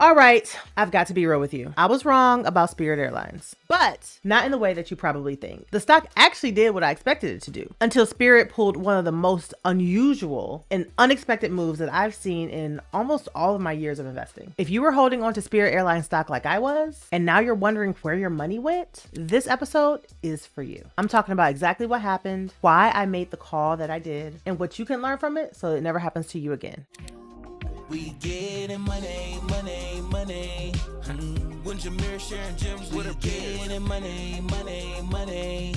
All right, I've got to be real with you. I was wrong about Spirit Airlines, but not in the way that you probably think. The stock actually did what I expected it to do until Spirit pulled one of the most unusual and unexpected moves that I've seen in almost all of my years of investing. If you were holding on to Spirit Airlines stock like I was, and now you're wondering where your money went, this episode is for you. I'm talking about exactly what happened, why I made the call that I did, and what you can learn from it so it never happens to you again. We getting money, money, money. When Jameer sharing gems with her getting money, money, money.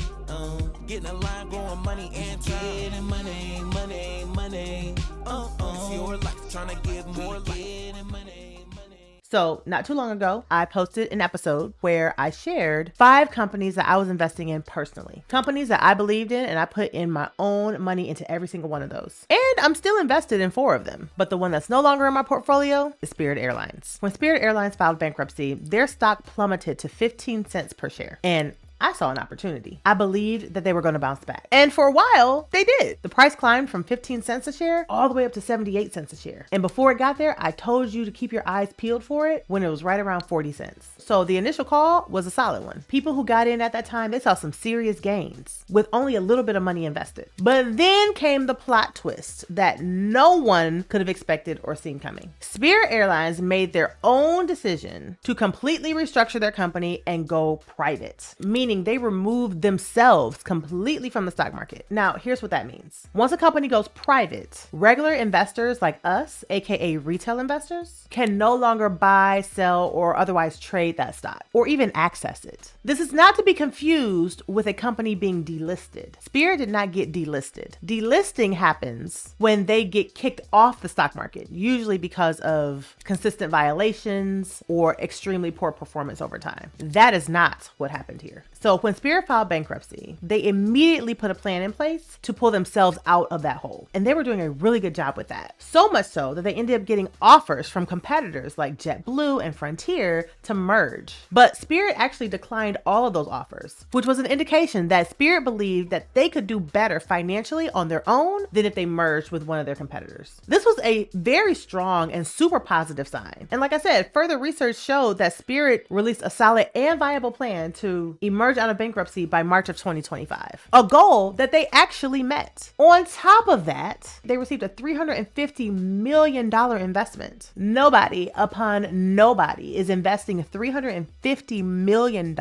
Getting a line, growing money and getting money, money, money. It's your life, trying to get more life. Money. So not too long ago, I posted an episode where I shared 5 companies that I was investing in personally. Companies that I believed in, and I put in my own money into every single one of those. And I'm still invested in 4 of them. But the one that's no longer in my portfolio is Spirit Airlines. When Spirit Airlines filed bankruptcy, their stock plummeted to 15 cents per share. And I saw an opportunity. I believed that they were going to bounce back. And for a while, they did. The price climbed from 15 cents a share all the way up to 78 cents a share. And before it got there, I told you to keep your eyes peeled for it when it was right around 40 cents. So the initial call was a solid one. People who got in at that time, they saw some serious gains with only a little bit of money invested. But then came the plot twist that no one could have expected or seen coming. Spirit Airlines made their own decision to completely restructure their company and go private, meaning they removed themselves completely from the stock market. Now, here's what that means. Once a company goes private, regular investors like us, aka retail investors, can no longer buy, sell, or otherwise trade that stock, or even access it. This is not to be confused with a company being delisted. Spirit did not get delisted. Delisting happens when they get kicked off the stock market, usually because of consistent violations or extremely poor performance over time. That is not what happened here. So when Spirit filed bankruptcy, they immediately put a plan in place to pull themselves out of that hole. And they were doing a really good job with that. So much so that they ended up getting offers from competitors like JetBlue and Frontier to merge. But Spirit actually declined all of those offers, which was an indication that Spirit believed that they could do better financially on their own than if they merged with one of their competitors. This was a very strong and super positive sign. And like I said, further research showed that Spirit released a solid and viable plan to emerge out of bankruptcy by March of 2025, a goal that they actually met. On top of that, they received a $350 million investment. Nobody is investing $350 million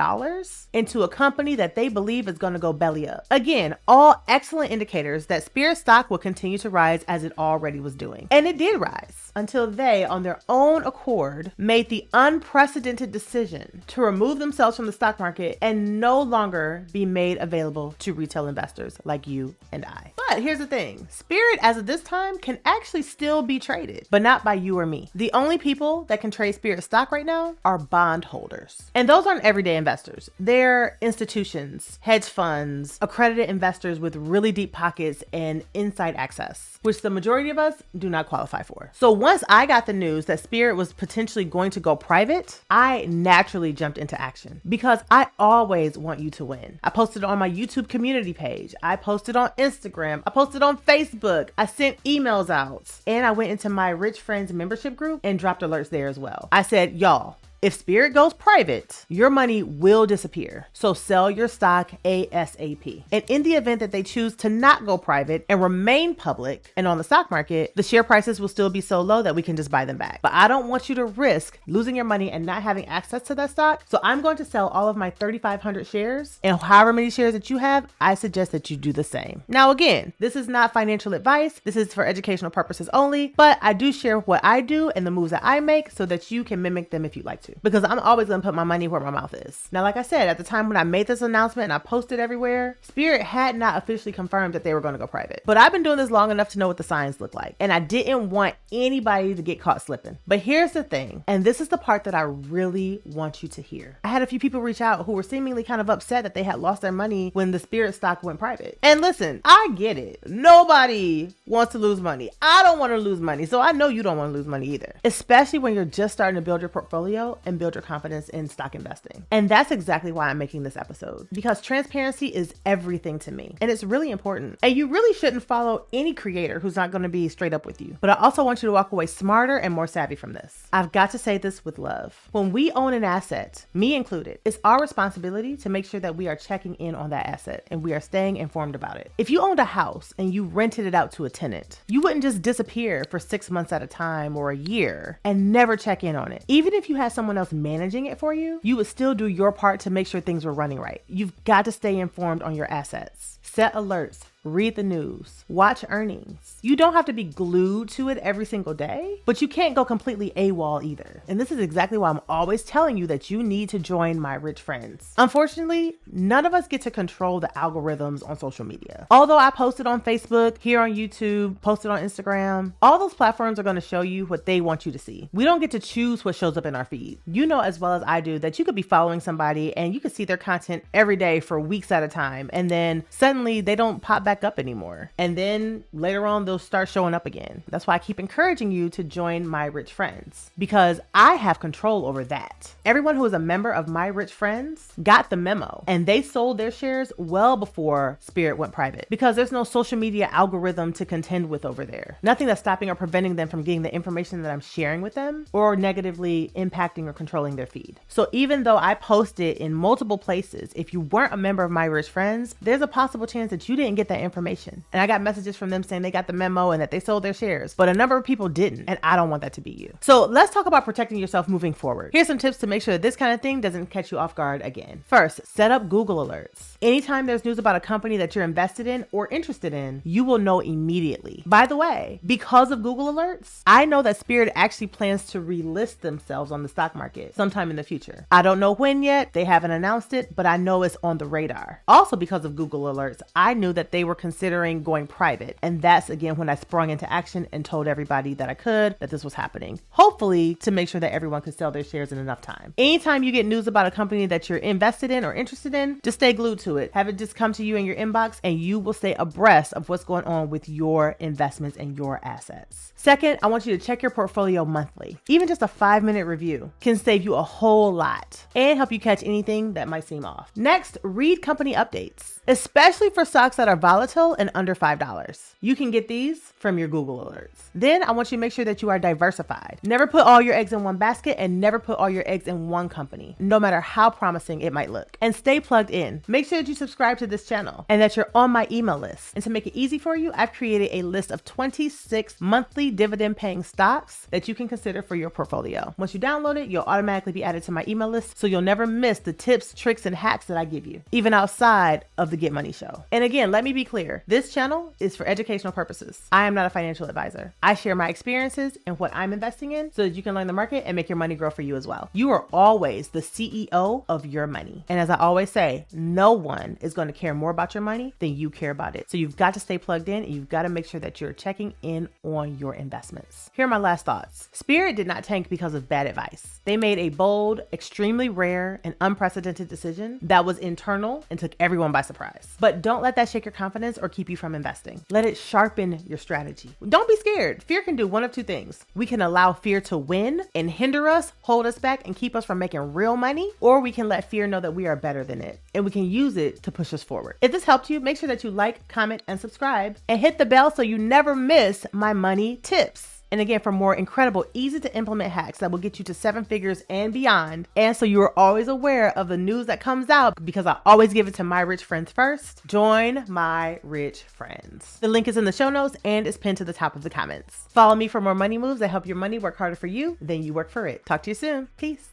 into a company that they believe is going to go belly up. Again, all excellent indicators that Spirit stock will continue to rise as it already was doing. And it did rise until they, on their own accord, made the unprecedented decision to remove themselves from the stock market and no longer be made available to retail investors like you and I. But here's the thing. Spirit, as of this time, can actually still be traded, but not by you or me. The only people that can trade Spirit stock right now are bond holders. And those aren't everyday investors. They're institutions, hedge funds, accredited investors with really deep pockets and inside access, which the majority of us do not qualify for. So once I got the news that Spirit was potentially going to go private, I naturally jumped into action because I always want you to win. I posted on my YouTube community page. I posted on Instagram. I posted on Facebook. I sent emails out, and I went into my Rich Friends membership group and dropped alerts there as well. I said, y'all, if Spirit goes private, your money will disappear. So sell your stock ASAP. And in the event that they choose to not go private and remain public and on the stock market, the share prices will still be so low that we can just buy them back. But I don't want you to risk losing your money and not having access to that stock. So I'm going to sell all of my 3,500 shares, and however many shares that you have, I suggest that you do the same. Now, again, this is not financial advice. This is for educational purposes only, but I do share what I do and the moves that I make so that you can mimic them if you'd like to. Because I'm always going to put my money where my mouth is. Now, like I said, at the time when I made this announcement and I posted everywhere, Spirit had not officially confirmed that they were going to go private. But I've been doing this long enough to know what the signs look like. And I didn't want anybody to get caught slipping. But here's the thing, and this is the part that I really want you to hear. I had a few people reach out who were seemingly kind of upset that they had lost their money when the Spirit stock went private. And listen, I get it. Nobody wants to lose money. I don't want to lose money. So I know you don't want to lose money either. Especially when you're just starting to build your portfolio out and build your confidence in stock investing. And that's exactly why I'm making this episode, because transparency is everything to me and it's really important. And you really shouldn't follow any creator who's not going to be straight up with you. But I also want you to walk away smarter and more savvy from this. I've got to say this with love. When we own an asset, me included, it's our responsibility to make sure that we are checking in on that asset and we are staying informed about it. If you owned a house and you rented it out to a tenant, you wouldn't just disappear for 6 months at a time or a year and never check in on it. Even if you had someone else managing it for you, you would still do your part to make sure things were running right. You've got to stay informed on your assets. Set alerts. Read the news, watch earnings. You don't have to be glued to it every single day, but you can't go completely AWOL either. And this is exactly why I'm always telling you that you need to join My Rich Friends. Unfortunately, none of us get to control the algorithms on social media. Although I posted on Facebook, here on YouTube, posted on Instagram, all those platforms are going to show you what they want you to see. We don't get to choose what shows up in our feed. You know as well as I do that you could be following somebody and you could see their content every day for weeks at a time, and then suddenly they don't pop back up anymore. And then later on, they'll start showing up again. That's why I keep encouraging you to join My Rich Friends, because I have control over that. Everyone who is a member of My Rich Friends got the memo, and they sold their shares well before Spirit went private, because there's no social media algorithm to contend with over there. Nothing that's stopping or preventing them from getting the information that I'm sharing with them or negatively impacting or controlling their feed. So even though I posted in multiple places, if you weren't a member of My Rich Friends, there's a possible chance that you didn't get that information. And I got messages from them saying they got the memo and that they sold their shares, but a number of people didn't. And I don't want that to be you. So let's talk about protecting yourself moving forward. Here's some tips to make sure that this kind of thing doesn't catch you off guard again. First, set up Google alerts. Anytime there's news about a company that you're invested in or interested in, you will know immediately. By the way, because of Google alerts, I know that Spirit actually plans to relist themselves on the stock market sometime in the future. I don't know when yet. They haven't announced it, but I know it's on the radar. Also, because of Google alerts, I knew that they were considering going private. And that's again when I sprung into action and told everybody that I could, that this was happening. Hopefully to make sure that everyone could sell their shares in enough time. Anytime you get news about a company that you're invested in or interested in, just stay glued to it. Have it just come to you in your inbox and you will stay abreast of what's going on with your investments and your assets. Second, I want you to check your portfolio monthly. Even just a 5-minute review can save you a whole lot and help you catch anything that might seem off. Next, read company updates, especially for stocks that are volatile and under $5. You can get these from your Google alerts. Then I want you to make sure that you are diversified. Never put all your eggs in one basket and never put all your eggs in one company, no matter how promising it might look. And stay plugged in. Make sure that you subscribe to this channel and that you're on my email list. And to make it easy for you, I've created a list of 26 monthly dividend paying stocks that you can consider for your portfolio. Once you download it, you'll automatically be added to my email list, so you'll never miss the tips, tricks, and hacks that I give you, even outside of the Get Money Show. And again, let me be clear. This channel is for educational purposes. I am not a financial advisor. I share my experiences and what I'm investing in so that you can learn the market and make your money grow for you as well. You are always the CEO of your money. And as I always say, no one is going to care more about your money than you care about it. So you've got to stay plugged in and you've got to make sure that you're checking in on your investments. Here are my last thoughts. Spirit did not tank because of bad advice. They made a bold, extremely rare, and unprecedented decision that was internal and took everyone by surprise. But don't let that shake your confidence or keep you from investing. Let it sharpen your strategy. Don't be scared. Fear can do one of two things. We can allow fear to win and hinder us, hold us back, and keep us from making real money, or we can let fear know that we are better than it, and we can use it to push us forward. If this helped you, make sure that you like, comment, and subscribe, and hit the bell so you never miss my money tips. And again, for more incredible, easy to implement hacks that will get you to 7 figures and beyond. And so you are always aware of the news that comes out, because I always give it to My Rich Friends first. Join My Rich Friends. The link is in the show notes and is pinned to the top of the comments. Follow me for more money moves that help your money work harder for you than you work for it. Talk to you soon. Peace.